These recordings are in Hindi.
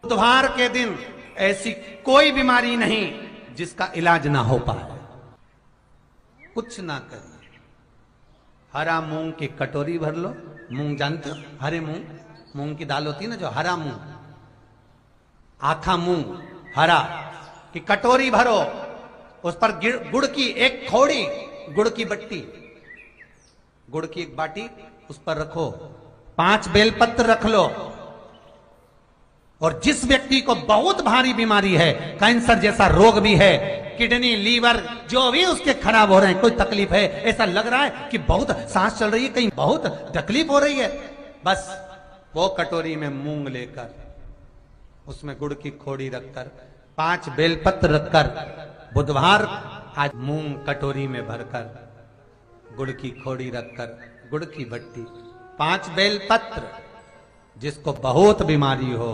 बुधवार के दिन ऐसी कोई बीमारी नहीं जिसका इलाज ना हो पाए। कुछ ना करिए, हरा मूंग की कटोरी भर लो। मूंग जानते हो, हरे मूंग, मूंग की दाल होती है ना जो, हरा मूंग, आखा मूंग हरा की कटोरी भरो, उस पर गुड़ की एक थोड़ी, गुड़ की बट्टी, गुड़ की एक बाटी उस पर रखो, 5 बेलपत्र रख लो। और जिस व्यक्ति को बहुत भारी बीमारी है, कैंसर जैसा रोग भी है, किडनी लीवर जो भी उसके खराब हो रहे हैं, कोई तकलीफ है, ऐसा लग रहा है कि बहुत सांस चल रही है, कहीं बहुत तकलीफ हो रही है, बस वो कटोरी में मूंग लेकर, उसमें गुड़ की खोड़ी रखकर, 5 बेलपत्र रखकर, बुधवार आज मूंग कटोरी में भरकर, गुड़ की खोड़ी रखकर, गुड़ की भट्टी, 5 बेलपत्र, जिसको बहुत बीमारी हो,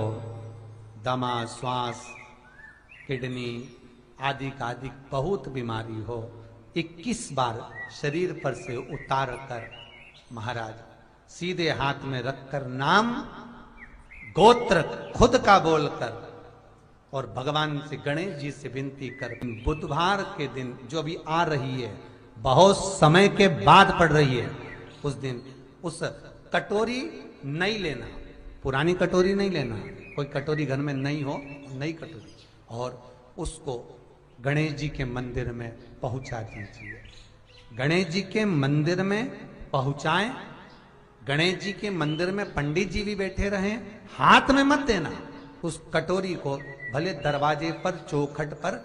दमा, श्वास, किडनी आदि का आदि बहुत बीमारी हो, 21 बार शरीर पर से उतार कर महाराज सीधे हाथ में रखकर नाम गोत्र खुद का बोलकर और भगवान से, गणेश जी से विनती कर, बुधवार के दिन जो भी आ रही है, बहुत समय के बाद पड़ रही है, उस दिन उस कटोरी नहीं लेना, पुरानी कटोरी नहीं लेना, कोई कटोरी घर में नहीं हो, नई कटोरी, और उसको गणेश जी के मंदिर में पहुंचा दीजिए। गणेश जी के मंदिर में पहुंचाएं, गणेश जी के मंदिर में पंडित जी भी बैठे रहें, हाथ में मत देना उस कटोरी को, भले दरवाजे पर, चौखट पर,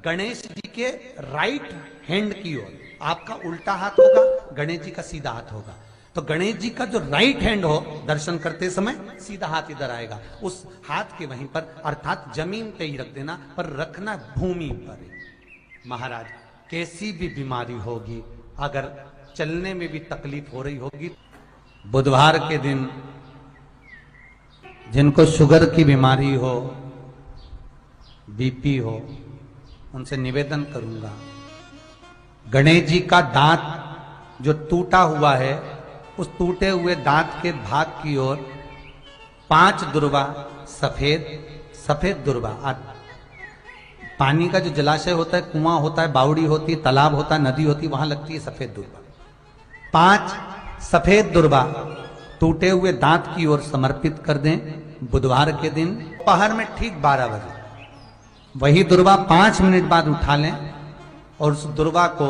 गणेश जी के राइट हैंड की ओर, आपका उल्टा हाथ होगा, गणेश जी का सीधा हाथ होगा, तो गणेश जी का जो राइट हैंड हो, दर्शन करते समय सीधा हाथ इधर आएगा, उस हाथ के वहीं पर, अर्थात जमीन पे ही रख देना, पर रखना भूमि पर ही। महाराज कैसी भी बीमारी होगी, अगर चलने में भी तकलीफ हो रही होगी, बुधवार के दिन जिनको शुगर की बीमारी हो, बीपी हो, उनसे निवेदन करूंगा, गणेश जी का दांत जो टूटा हुआ है, उस टूटे हुए दांत के भाग की ओर 5 दुर्वा, सफेद दुर्वा, पानी का जो जलाशय होता है, कुआं होता है, बावड़ी होती है, तालाब होता है, नदी होती है, वहां लगती है सफेद दुर्वा, 5 सफेद दुर्वा टूटे हुए दांत की ओर समर्पित कर दें। बुधवार के दिन दोपहर में ठीक 12 बजे वही दुर्वा 5 मिनट बाद उठा लें और उस दुर्वा को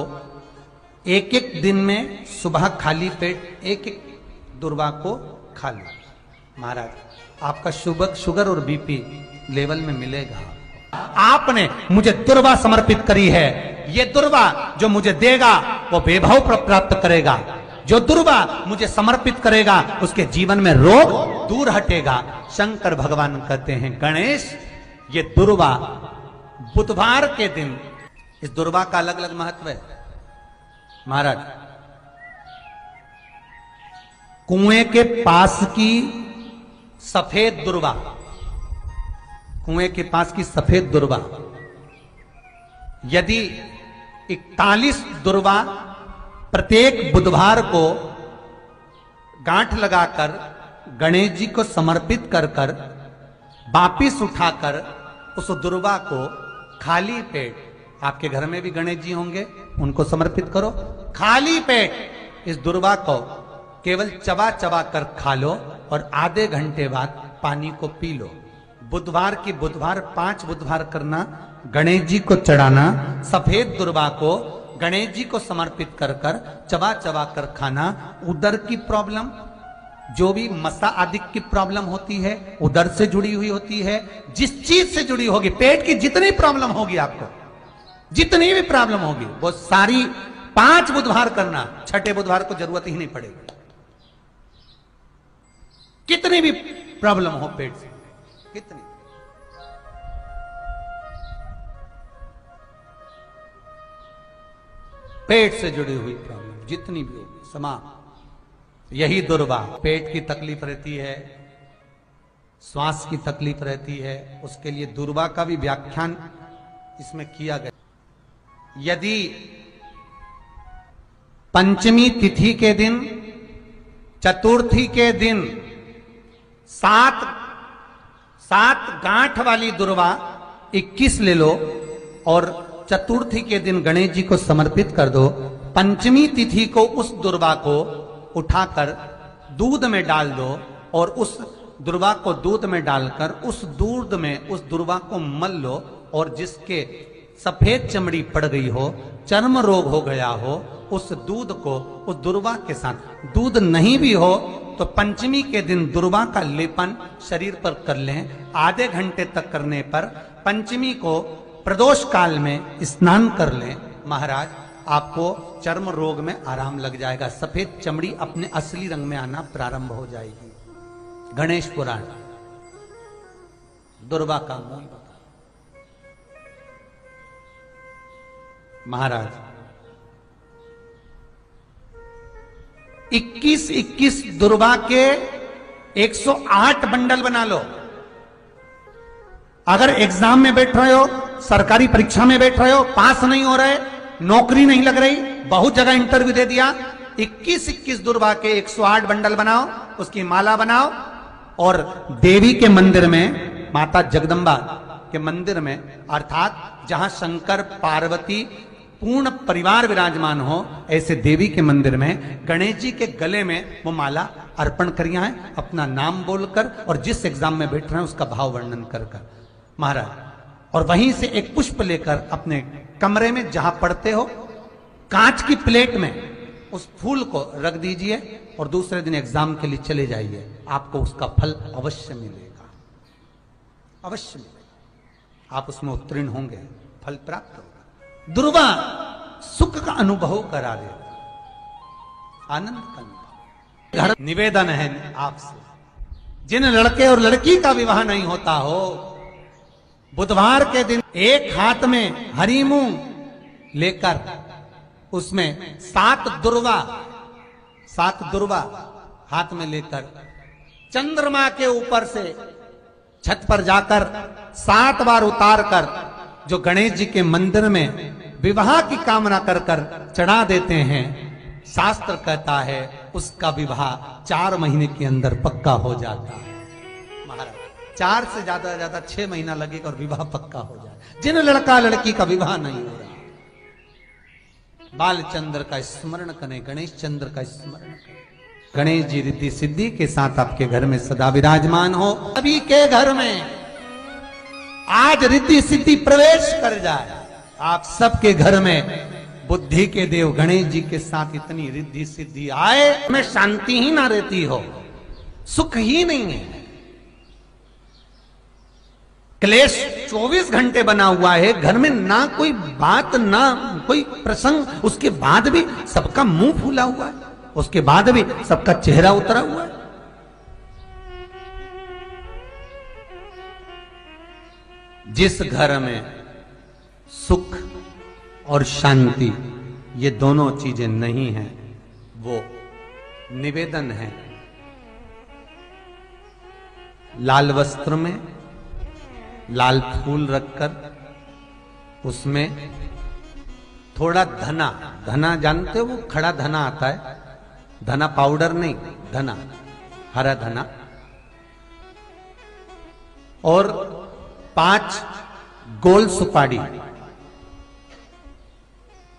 एक दिन में सुबह खाली पेट एक दुर्वा को खा लें। महाराज आपका शुगर और बीपी लेवल में मिलेगा। आपने मुझे दुर्वा समर्पित करी है, ये दुर्वा जो मुझे देगा वो वैभव प्राप्त करेगा, जो दुर्वा मुझे समर्पित करेगा उसके जीवन में रोग दूर हटेगा। शंकर भगवान कहते हैं, गणेश ये दुर्वा बुधवार के दिन, इस दुर्वा का अलग अलग महत्व है। महाराज कुएं के पास की सफेद दुर्वा, कुएं के पास की सफेद दुर्वा, यदि 41 दुर्वा प्रत्येक बुधवार को गांठ लगाकर गणेश जी को समर्पित कर कर वापिस उठाकर उस दुर्वा को खाली पेट, आपके घर में भी गणेश जी होंगे, उनको समर्पित करो, खाली पेट इस दुर्वा को केवल चबा चबा कर खा लो और आधे घंटे बाद पानी को पी लो। बुधवार की बुधवार 5 बुधवार करना, गणेश जी को चढ़ाना, सफेद दुर्वा को गणेश जी को समर्पित कर कर चबा चबा कर खाना। उदर की प्रॉब्लम, जो भी मसा आदि की प्रॉब्लम होती है, उदर से जुड़ी हुई होती है, जिस चीज से जुड़ी होगी, पेट की जितनी प्रॉब्लम होगी, आपको जितनी भी प्रॉब्लम होगी, वो सारी 5 बुधवार करना, 6ठे बुधवार को जरूरत ही नहीं पड़ेगी। कितनी भी प्रॉब्लम हो पेट से, कितनी, पेट से जुड़ी हुई प्रॉब्लम जितनी भी होगी समाप्त। यही दुर्वा, पेट की तकलीफ रहती है, श्वास की तकलीफ रहती है, उसके लिए दुर्वा का भी व्याख्यान इसमें किया गया। यदि पंचमी तिथि के दिन, चतुर्थी के दिन 7 7 गांठ वाली दुर्वा 21 ले लो और चतुर्थी के दिन गणेश जी को समर्पित कर दो। पंचमी तिथि को उस दुर्वा को उठाकर दूध में डाल दो और उस दुर्वा को दूध में डालकर उस दूध में उस दुर्वा को मल लो, और जिसके सफेद चमड़ी पड़ गई हो, चर्म रोग हो गया हो, उस दूध को उस दुर्वा के साथ, दूध नहीं भी हो तो पंचमी के दिन दुर्वा का लेपन शरीर पर कर लें। आधे घंटे तक करने पर पंचमी को प्रदोष काल में स्नान कर लें। महाराज आपको चर्म रोग में आराम लग जाएगा, सफेद चमड़ी अपने असली रंग में आना प्रारंभ हो जाएगी। गणेश पुराण दुर्वा का मूल बता। महाराज 21 दुर्वा के 108 बंडल बना लो। अगर एग्जाम में बैठ रहे हो, सरकारी परीक्षा में बैठ रहे हो, पास नहीं हो रहे, नौकरी नहीं लग रही, बहुत जगह इंटरव्यू दे दिया, 21 दुर्वा के 108 बंडल बनाओ, उसकी माला बनाओ और देवी के मंदिर में, माता जगदम्बा के मंदिर में, अर्थात जहां शंकर पार्वती पूर्ण परिवार विराजमान हो, ऐसे देवी के मंदिर में गणेश जी के गले में वो माला अर्पण करिए हैं, अपना नाम बोलकर और जिस एग्जाम में बैठ रहे हैं उसका भाव वर्णन कर महाराज, और वहीं से एक पुष्प लेकर अपने कमरे में जहां पढ़ते हो कांच की प्लेट में उस फूल को रख दीजिए और दूसरे दिन एग्जाम के लिए चले जाइए। आपको उसका फल अवश्य मिलेगा, अवश्य मिलेगा, आप उसमें उत्तीर्ण होंगे, फल प्राप्त होगा। दुर्वा सुख का अनुभव करा देगा, आनंद का अनुभव। घर निवेदन है आपसे, जिन लड़के और लड़की का विवाह नहीं होता हो, बुधवार के दिन एक हाथ में हरी मूंग लेकर उसमें 7 दुर्वा हाथ में लेकर चंद्रमा के ऊपर से छत पर जाकर 7 बार उतार कर जो गणेश जी के मंदिर में विवाह की कामना कर कर चढ़ा देते हैं, शास्त्र कहता है उसका विवाह 4 महीने के अंदर पक्का हो जाता है। महाराज 4 से ज्यादा 6 महीना लगेगा और विवाह पक्का हो जाए। जिन लड़का लड़की का विवाह नहीं हो रहा, बालचंद्र का स्मरण करें, गणेश चंद्र का स्मरण करें। गणेश जी रिद्धि सिद्धि के साथ आपके घर में सदा विराजमान हो। सभी के घर में आज रिद्धि सिद्धि प्रवेश कर जाए। आप सबके घर में बुद्धि के देव गणेश जी के साथ इतनी रिद्धि सिद्धि आए, में शांति ही ना रहती हो, सुख ही नहीं है, क्लेश 24 घंटे बना हुआ है घर में, ना कोई बात ना कोई प्रसंग, उसके बाद भी सबका मुंह फूला हुआ है, उसके बाद भी सबका चेहरा उतरा हुआ है। जिस घर में सुख और शांति ये दोनों चीजें नहीं हैं, वो निवेदन है लाल वस्त्र में लाल फूल रखकर उसमें थोड़ा धना जानते हो, वो खड़ा धना आता है, धना पाउडर नहीं, धना, हरा धना, और 5 गोल सुपारी,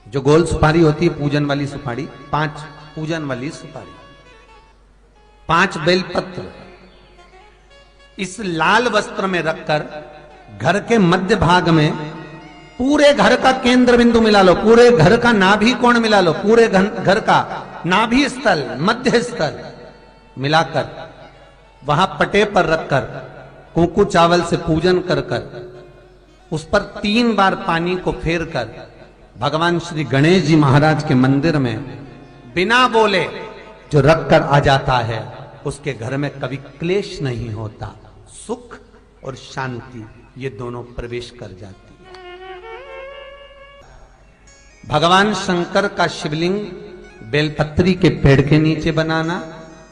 जो गोल सुपारी होती है पूजन वाली सुपारी, 5 पूजन वाली सुपारी, 5 बेलपत्र इस लाल वस्त्र में रखकर घर के मध्य भाग में पूरे घर का केंद्र बिंदु मिला लो, पूरे घर का नाभि कोण मिला लो, पूरे घर का नाभि स्थल, मध्य स्थल मिलाकर वहां पटे पर रखकर कुंकू चावल से पूजन कर उस पर 3 बार पानी को फेर कर भगवान श्री गणेश जी महाराज के मंदिर में बिना बोले जो रखकर आ जाता है, उसके घर में कभी क्लेश नहीं होता, सुख और शांति ये दोनों प्रवेश कर जाती है। भगवान शंकर का शिवलिंग बेलपत्री के पेड़ के नीचे बनाना,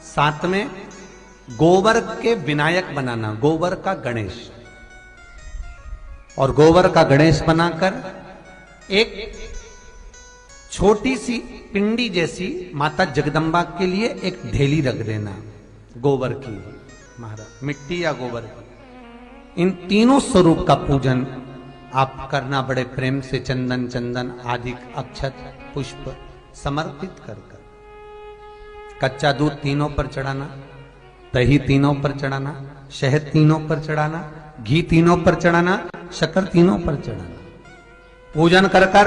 साथ में गोबर के विनायक बनाना, गोबर का गणेश, और गोबर का गणेश बनाकर एक छोटी सी पिंडी जैसी माता जगदम्बा के लिए एक ढेली रख देना गोबर की, महाराज मिट्टी या गोबर की, इन तीनों स्वरूप का पूजन आप करना बड़े प्रेम से, चंदन चंदन आदि अक्षत पुष्प समर्पित कर कर। कच्चा दूध तीनों पर चढ़ाना, दही तीनों पर चढ़ाना, शहद तीनों पर चढ़ाना, घी तीनों पर चढ़ाना, शक्कर तीनों पर चढ़ाना। पूजन कर कर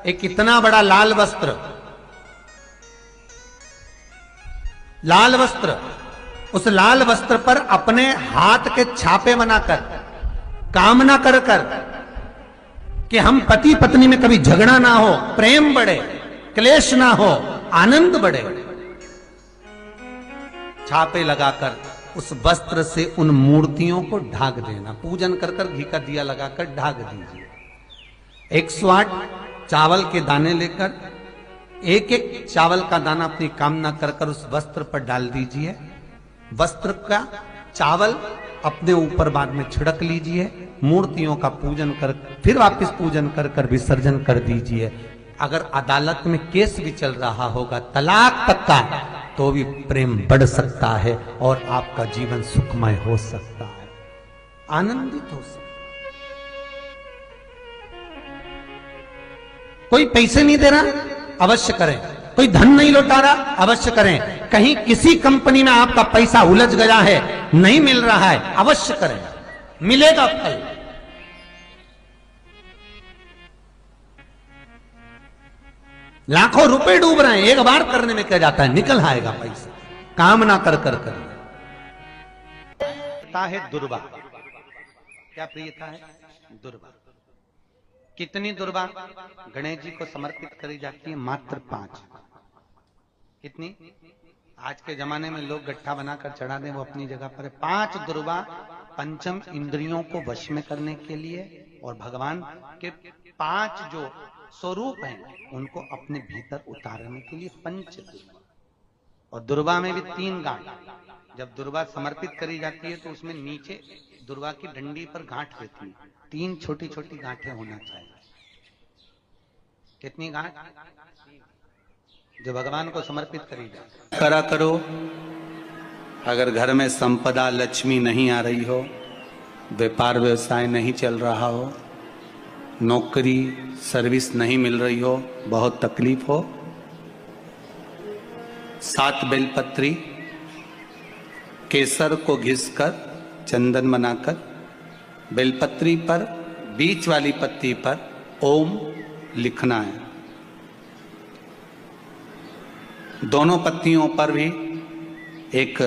एक इतना बड़ा लाल वस्त्र, उस लाल वस्त्र पर अपने हाथ के छापे बनाकर कामना कर कर कि हम पति पत्नी में कभी झगड़ा ना हो, प्रेम बढ़े, क्लेश ना हो, आनंद बढ़े। छापे लगाकर उस वस्त्र से उन मूर्तियों को ढाक देना। पूजन कर कर घी का दिया लगाकर ढाक दीजिए। 108 चावल के दाने लेकर एक एक चावल का दाना अपनी कामना कर कर उस वस्त्र पर डाल दीजिए। वस्त्र का चावल अपने ऊपर बाद में छिड़क लीजिए। मूर्तियों का पूजन कर फिर वापस पूजन कर कर विसर्जन कर दीजिए। अगर अदालत में केस भी चल रहा होगा तलाक तक का, तो भी प्रेम बढ़ सकता है और आपका जीवन सुखमय हो सकता है, आनंदित हो सकता है। कोई पैसे नहीं दे रहा, अवश्य करें। कोई धन नहीं लौटा रहा, अवश्य करें। कहीं किसी कंपनी में आपका पैसा उलझ गया है, नहीं मिल रहा है, अवश्य करें, मिलेगा फल। लाखों रुपए डूब रहे हैं, एक बार करने में क्या जाता है, निकल आएगा पैसा। कामना कर कर कर है दुर्वा। क्या प्रियता है? दुर्वा। कितनी दुर्वा गणेश जी को समर्पित करी जाती है? मात्र 5। कितनी? आज के जमाने में लोग गट्ठा बनाकर चढ़ा दें, वो अपनी जगह पर है। 5 दुर्वा पंचम इंद्रियों को वश में करने के लिए और भगवान के 5 जो स्वरूप हैं उनको अपने भीतर उतारने के लिए 5 दुर्वा। और दुर्वा में भी 3 गांठ। जब दुर्वा समर्पित करी जाती है तो उसमें नीचे दुर्वा की डंडी पर गांठ रहती है, 3 छोटी छोटी गांठें होना चाहिए। कितनी गांठ? जो भगवान को समर्पित करी जाए। करा करो। अगर घर में संपदा लक्ष्मी नहीं आ रही हो, व्यापार व्यवसाय नहीं चल रहा हो, नौकरी सर्विस नहीं मिल रही हो, बहुत तकलीफ हो, 7 बेलपत्री केसर को घिसकर चंदन बनाकर बेलपत्री पर बीच वाली पत्ती पर ओम लिखना है। दोनों पत्तियों पर भी एक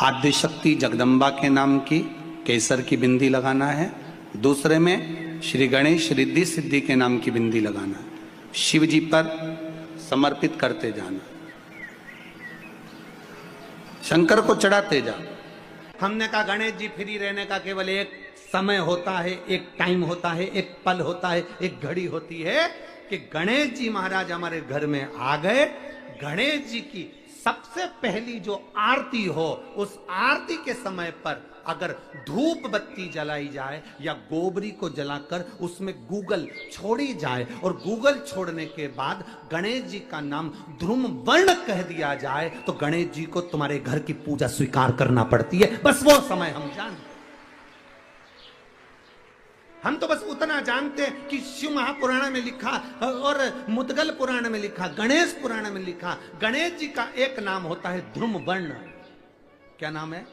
आद्य शक्ति जगदम्बा के नाम की केसर की बिंदी लगाना है। दूसरे में श्री गणेश रिद्धि सिद्धि के नाम की बिंदी लगाना है। शिव जी पर समर्पित करते जाना, शंकर को चढ़ाते जाओ। हमने कहा गणेश जी फ्री रहने का केवल एक समय होता है, एक टाइम होता है, एक पल होता है, एक घड़ी होती है कि गणेश जी महाराज हमारे घर में आ गए। गणेश जी की सबसे पहली जो आरती हो, उस आरती के समय पर अगर धूप बत्ती जलाई जाए या गोबरी को जलाकर उसमें गूगल छोड़ी जाए और गूगल छोड़ने के बाद गणेश जी का नाम ध्रुम वर्ण कह दिया जाए तो गणेश जी को तुम्हारे घर की पूजा स्वीकार करना पड़ती है। बस वो समय हम जानते। हम तो बस उतना जानते हैं कि शिव महापुराण में लिखा और मुद्गल पुराण में लिखा, गणेश पुराण में लिखा, गणेश जी का एक नाम होता है ध्रुम वर्ण। क्या नाम है?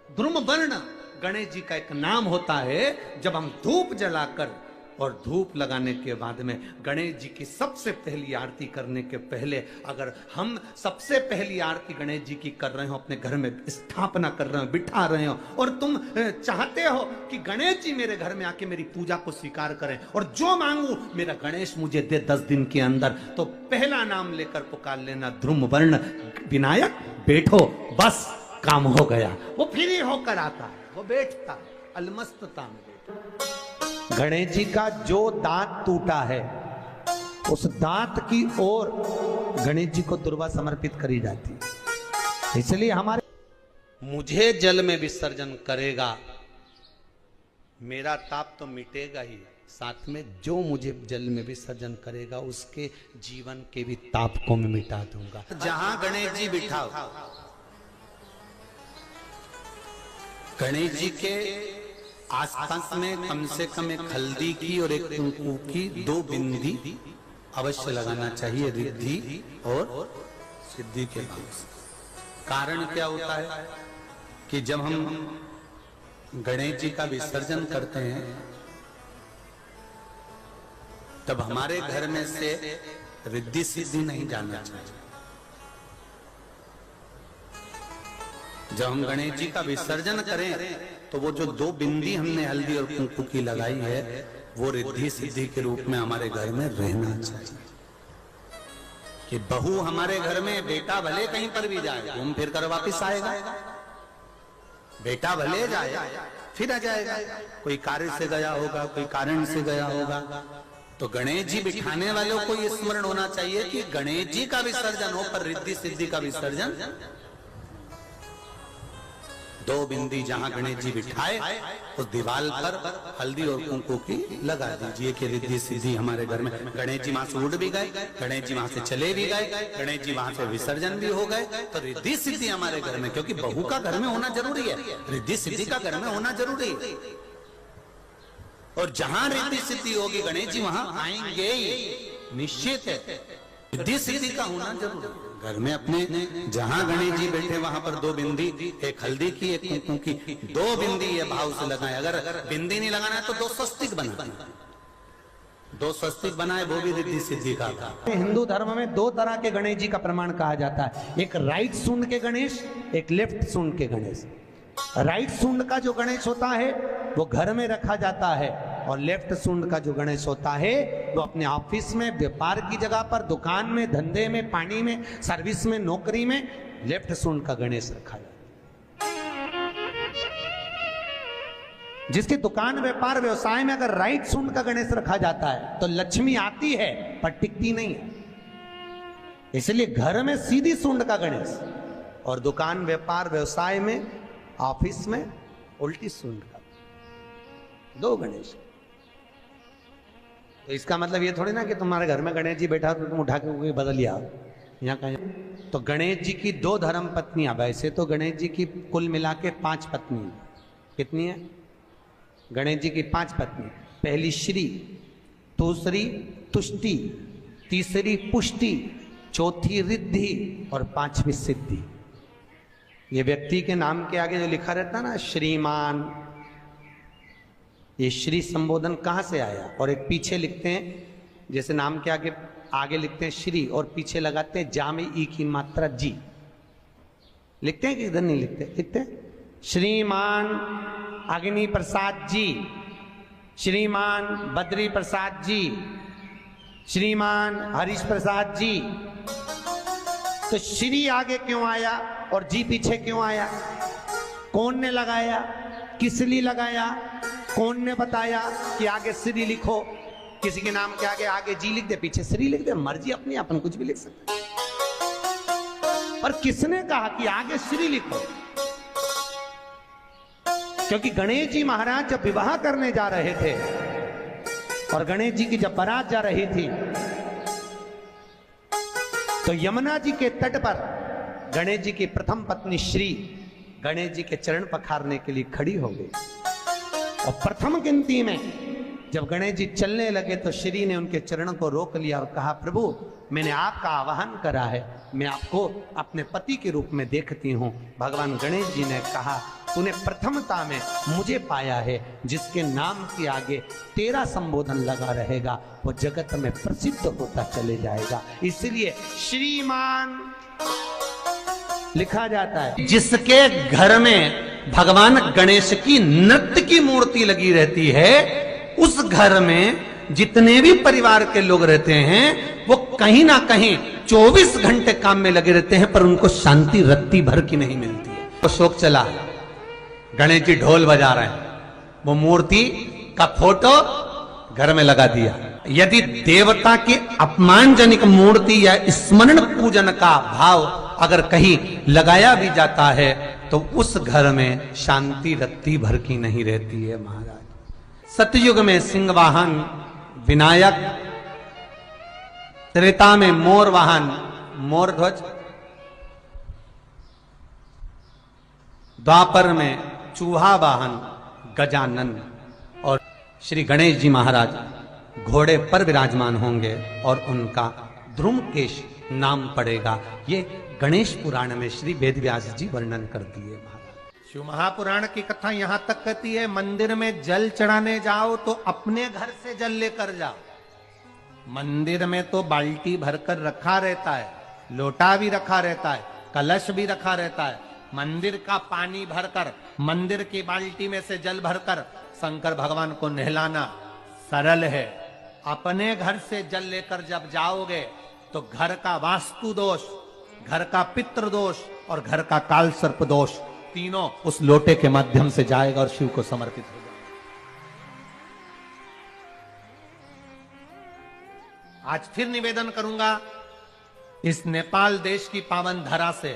ध्रुम वर्ण गणेश जी का एक नाम होता है। जब हम धूप जलाकर और धूप लगाने के बाद में गणेश जी की सबसे पहली आरती करने के पहले अगर हम सबसे पहली आरती गणेश जी की कर रहे हो, अपने घर में स्थापना कर रहे हो, बिठा रहे हो और तुम चाहते हो कि गणेश जी मेरे घर में आके मेरी पूजा को स्वीकार करें और जो मांगू मेरा गणेश मुझे दे 10 दिन के अंदर, तो पहला नाम लेकर पुकार लेना ध्रुम वर्ण विनायक बैठो, बस काम हो गया। वो फ्री होकर आता है, वो बैठता है अलमस्तता में बैठता। गणेश जी का जो दांत टूटा है उस दांत की ओर गणेश जी को दुर्वा समर्पित करी जाती है। इसलिए हमारे मुझे जल में विसर्जन करेगा, मेरा ताप तो मिटेगा ही, साथ में जो मुझे जल में विसर्जन करेगा उसके जीवन के भी ताप को मैं मिटा दूंगा। जहां गणेश जी बिठाओ, गणेश जी के आसपास में कम से कम एक हल्दी की और एक कुंकू की 2 बिंदी अवश्य लगाना चाहिए, रिद्धि और सिद्धि के भाव से। कारण क्या होता है कि जब हम गणेश जी का विसर्जन करते हैं तब हमारे घर में से रिद्धि सिद्धि नहीं जाना चाहिए। जब हम गणेश जी का विसर्जन करें तो वो जो 2 बिंदी हमने हल्दी और कुंकू की लगाई है वो रिद्धि सिद्धि के रूप में हमारे घर में रहना चाहिए। कि बहू हमारे घर में, बेटा भले कहीं पर भी जाए घूम फिर कर वापिस आएगा, बेटा भले जाए फिर आ जाएगा, कोई कार्य से गया होगा, कोई कारण से गया होगा। तो गणेश जी बिठाने वालों को ये स्मरण होना चाहिए कि गणेश जी का विसर्जन हो पर रिद्धि सिद्धि का विसर्जन। 2 बिंदी जहां गणेश जी बिठाए उस दीवार पर हल्दी और कुंकू की लगा दीजिए कि रिद्धि सिद्धि हमारे घर में। गणेश जी वहां से उड़ भी गए, गणेश जी वहां से चले भी गए, गणेश जी वहां से विसर्जन भी हो गए, तो रिद्धि सिद्धि हमारे घर में, क्योंकि बहू का घर में होना जरूरी है, रिद्धि सिद्धि का घर में होना जरूरी है। और जहां रिद्धि सिद्धि होगी गणेश जी वहां आएंगे निश्चित है, रिद्धि सिद्धि का होना जरूरी है। घर में अपने जहां गणेश जी बैठे वहां पर 2 बिंदी, एक हल्दी की एक कुंकू की, 2 बिंदी ये भाव से लगाए। अगर बिंदी नहीं लगाना है तो 2 स्वस्तिक बनाए, 2 स्वस्तिक बनाए, वो भी रिद्धि सिद्धि का था। हिंदू धर्म में 2 तरह के गणेश जी का प्रमाण कहा जाता है, एक राइट सूंड के गणेश, एक लेफ्ट सूंड के गणेश। राइट सूंड का जो गणेश होता है वो घर में रखा जाता है, और लेफ्ट सूंड का जो गणेश होता है वो अपने ऑफिस में, व्यापार की जगह पर, दुकान में, धंधे में, पानी में, सर्विस में, नौकरी में लेफ्ट सूंड का गणेश रखा जाता है। जिसकी दुकान, व्यापार, व्यवसाय में अगर राइट सूंड का गणेश रखा जाता है तो लक्ष्मी आती है पर टिकती नहीं है। इसलिए घर में सीधी सूंड का गणेश और दुकान, व्यापार, व्यवसाय में, ऑफिस में उल्टी सूंड का 2 गणेश। तो इसका मतलब ये थोड़ी ना कि तुम्हारे घर में गणेश जी बैठा तो तुम उठा के कोई बदल लिया यहाँ कहीं। तो गणेश जी की 2 धर्म पत्नियां, वैसे तो गणेश जी की कुल मिला के 5 पत्नी। कितनी है? गणेश जी की 5 पत्नी। पहली श्री, दूसरी तुष्टि, तीसरी पुष्टि, चौथी रिद्धि और 5वीं सिद्धि। ये व्यक्ति के नाम के आगे जो लिखा रहता है ना श्रीमान, ये श्री संबोधन कहाँ से आया? और एक पीछे लिखते हैं, जैसे नाम के आगे लिखते हैं श्री और पीछे लगाते हैं जा में ई की मात्रा जी। लिखते हैं कि इधर नहीं लिखते? लिखते हैं श्रीमान अग्नि प्रसाद जी, श्रीमान बद्री प्रसाद जी, श्रीमान हरीश प्रसाद जी। तो श्री आगे क्यों आया और जी पीछे क्यों आया? कौन ने लगाया? किस लिए लगाया? कौन ने बताया कि आगे श्री लिखो? किसी के नाम के आगे जी लिख दे, पीछे श्री लिख दे, मर्जी अपनी, अपन कुछ भी लिख सकते। और किसने कहा कि आगे श्री लिखो? क्योंकि गणेश जी महाराज जब विवाह करने जा रहे थे और गणेश जी की जब बारात जा रही थी तो यमुना जी के तट पर गणेश जी की प्रथम पत्नी श्री गणेश जी के चरण पखारने के लिए खड़ी हो गई। और प्रथम गिनती में जब गणेश जी चलने लगे तो श्री ने उनके चरणों को रोक लिया और कहा, प्रभु मैंने आपका आवाहन करा है, मैं आपको अपने पति के रूप में देखती हूँ। भगवान गणेश जी ने कहा, तूने प्रथमता में मुझे पाया है, जिसके नाम के आगे तेरा संबोधन लगा रहेगा वो जगत में प्रसिद्ध होता चले जाएगा। इसलिए श्रीमान लिखा जाता है। जिसके घर में भगवान गणेश की नृत्य की मूर्ति लगी रहती है, उस घर में जितने भी परिवार के लोग रहते हैं वो कहीं ना कहीं 24 घंटे काम में लगे रहते हैं, पर उनको शांति रत्ती भर की नहीं मिलती है। तो शोक चला, गणेश जी ढोल बजा रहे हैं, वो मूर्ति का फोटो घर में लगा दिया। यदि देवता की अपमानजनक मूर्ति या स्मरण पूजन का भाव अगर कहीं लगाया भी जाता है तो उस घर में शांति रत्ती भर की नहीं रहती है महाराज। सतयुग में सिंह वाहन विनायक, त्रेता में मोर वाहन मोर ध्वज, द्वापर में चूहा वाहन गजानन और श्री गणेश जी महाराज घोड़े पर विराजमान होंगे और उनका ध्रुमकेश नाम पड़ेगा। ये गणेश पुराण में श्री वेदव्यास जी वर्णन कर दिए महाराज। शिव महापुराण की कथा यहां तक कहती है, मंदिर में जल चढ़ाने जाओ तो अपने घर से जल लेकर जाओ। मंदिर में तो बाल्टी भरकर रखा रहता है, लोटा भी रखा रहता है, कलश भी रखा रहता है। मंदिर का पानी भरकर, मंदिर की बाल्टी में से जल भरकर शंकर भगवान को नहलाना सरल है। अपने घर से जल लेकर जब जाओगे तो घर का वास्तु दोष, घर का पितृ दोष और घर का काल सर्प दोष तीनों उस लोटे के माध्यम से जाएगा और शिव को समर्पित हो जाएगा। आज फिर निवेदन करूंगा, इस नेपाल देश की पावन धरा से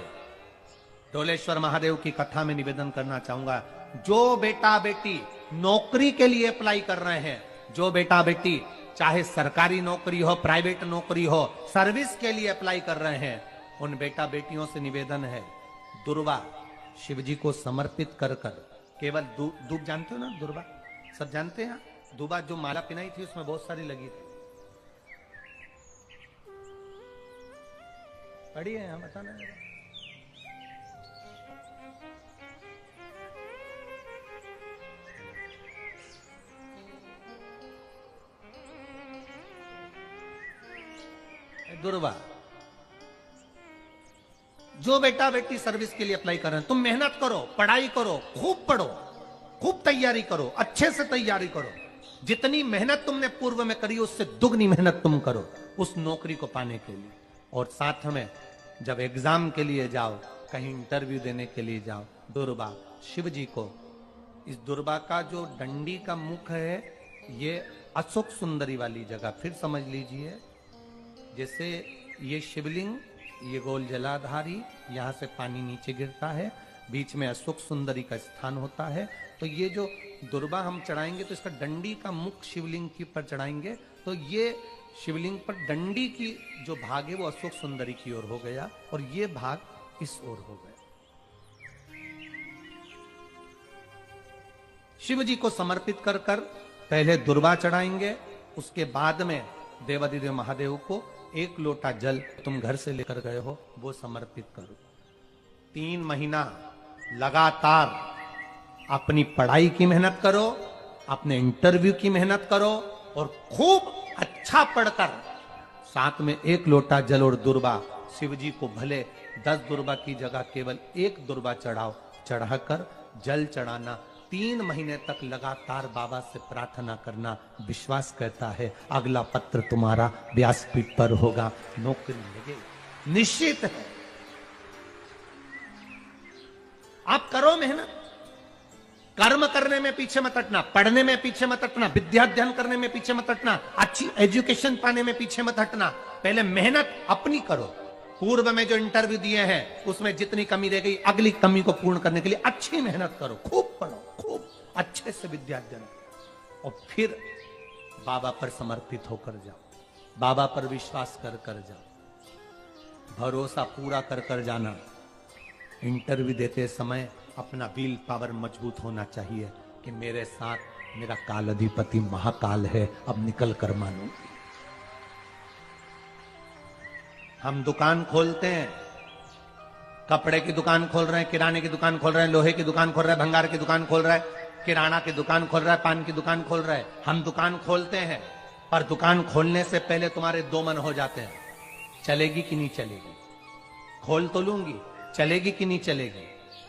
डोलेश्वर महादेव की कथा में निवेदन करना चाहूंगा, जो बेटा बेटी नौकरी के लिए अप्लाई कर रहे हैं, जो बेटा बेटी चाहे सरकारी नौकरी हो, प्राइवेट नौकरी हो, सर्विस के लिए अप्लाई कर रहे हैं, उन बेटा बेटियों से निवेदन है, दुर्वा शिव जी को समर्पित कर कर केवल दूब जानते हो ना, दुर्वा सब जानते हैं। दुबा जो माला पिनाई थी उसमें बहुत सारी लगी थी, पढ़ी है यहाँ, बताना है। दुर्वा, जो बेटा बेटी सर्विस के लिए अप्लाई कर रहे हैं, तुम मेहनत करो, पढ़ाई करो, खूब पढ़ो, खूब तैयारी करो, अच्छे से तैयारी करो। जितनी मेहनत तुमने पूर्व में करी उससे दुगनी मेहनत तुम करो उस नौकरी को पाने के लिए। और साथ में जब एग्जाम के लिए जाओ, कहीं इंटरव्यू देने के लिए जाओ, दुर्वा शिव जी को, इस दुर्वा का जो डंडी का मुख है ये अशोक सुंदरी वाली जगह, फिर समझ लीजिए, जैसे ये शिवलिंग, ये गोल जलाधारी, यहां से पानी नीचे गिरता है, बीच में अशोक सुंदरी का स्थान होता है। तो ये जो दुर्वा हम चढ़ाएंगे तो इसका डंडी का मुख शिवलिंग के पर चढ़ाएंगे तो ये शिवलिंग पर डंडी की जो भाग है वो अशोक सुंदरी की ओर हो गया और ये भाग इस ओर हो गया। शिव जी को समर्पित कर कर पहले दुर्वा चढ़ाएंगे, उसके बाद में देवादिदेव महादेव को एक लोटा जल तुम घर से लेकर गए हो वो समर्पित करो। 3 महीना लगातार अपनी पढ़ाई की मेहनत करो, अपने इंटरव्यू की मेहनत करो और खूब अच्छा पढ़कर साथ में 1 लोटा जल और दुर्वा, शिव जी को भले 10 दुर्वा की जगह केवल 1 दुर्वा चढ़ाओ, चढ़ाकर जल चढ़ाना, 3 महीने तक लगातार बाबा से प्रार्थना करना। विश्वास कहता है अगला पत्र तुम्हारा व्यासपीठ पर होगा, नौकरी लगेगी, निश्चित है। आप करो मेहनत, कर्म करने में पीछे मत हटना, पढ़ने में पीछे मत हटना, विद्या अध्ययन करने में पीछे मत हटना, अच्छी एजुकेशन पाने में पीछे मत हटना। पहले मेहनत अपनी करो। पूर्व में जो इंटरव्यू दिए हैं उसमें जितनी कमी रह गई, अगली कमी को पूर्ण करने के लिए अच्छी मेहनत करो, खूब पढ़ो, खूब अच्छे से विद्या अध्ययन करो और फिर बाबा पर समर्पित होकर जाओ, बाबा पर विश्वास कर कर जाओ, भरोसा पूरा कर कर जाना। इंटरव्यू देते समय अपना विल पावर मजबूत होना चाहिए कि मेरे साथ मेरा काल अधिपति महाकाल है, अब निकल कर मानूंगी। हम दुकान खोलते हैं, कपड़े की दुकान खोल रहे हैं, किराने की दुकान खोल रहे हैं, लोहे की दुकान खोल रहे हैं, भंगार की दुकान खोल रहा है, किराना की दुकान खोल रहा है, पान की दुकान खोल रहा है। हम दुकान खोलते हैं पर दुकान खोलने से पहले तुम्हारे 2 मन हो जाते हैं, चलेगी कि नहीं चलेगी, खोल तो लूंगी, चलेगी कि नहीं चलेगी।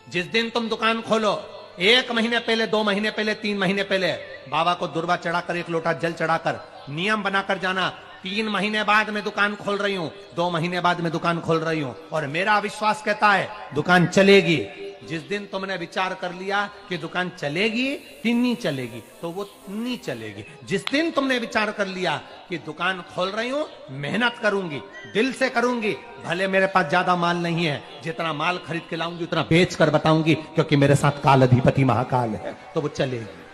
जिस दिन तुम दुकान खोलो 1 महीने पहले, 2 महीने पहले, 3 महीने पहले बाबा को दुर्वा चढ़ाकर 1 लोटा जल चढ़ाकर नियम बनाकर जाना, 3 महीने बाद मैं दुकान खोल रही हूं, 2 महीने बाद मैं दुकान खोल रही हूं और मेरा विश्वास कहता है दुकान चलेगी। जिस दिन तुमने विचार कर लिया कि दुकान चलेगी कि नहीं चलेगी तो वो नहीं चलेगी। जिस दिन तुमने विचार कर लिया कि दुकान खोल रही हूं, मेहनत करूंगी, दिल से करूंगी, भले मेरे पास ज्यादा माल नहीं है, जितना माल खरीद के लाऊंगी उतना बेच कर बताऊंगी क्योंकि मेरे साथ काल अधिपति महाकाल है, तो वो चलेगी।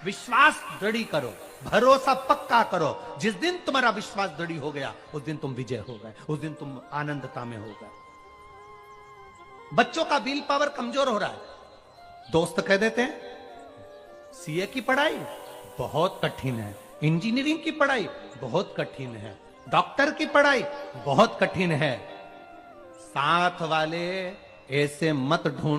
विश्वास दृढ़ करो, भरोसा पक्का करो। जिस दिन तुम्हारा विश्वास दृढ़ हो गया उस दिन तुम विजय हो गए, उस दिन तुम आनंदता में हो गए। बच्चों का विल पावर कमजोर हो रहा है, दोस्त कह देते हैं सीए की पढ़ाई बहुत कठिन है, इंजीनियरिंग की पढ़ाई बहुत कठिन है, डॉक्टर की पढ़ाई बहुत कठिन है। साथ वाले ऐसे मत ढूंढ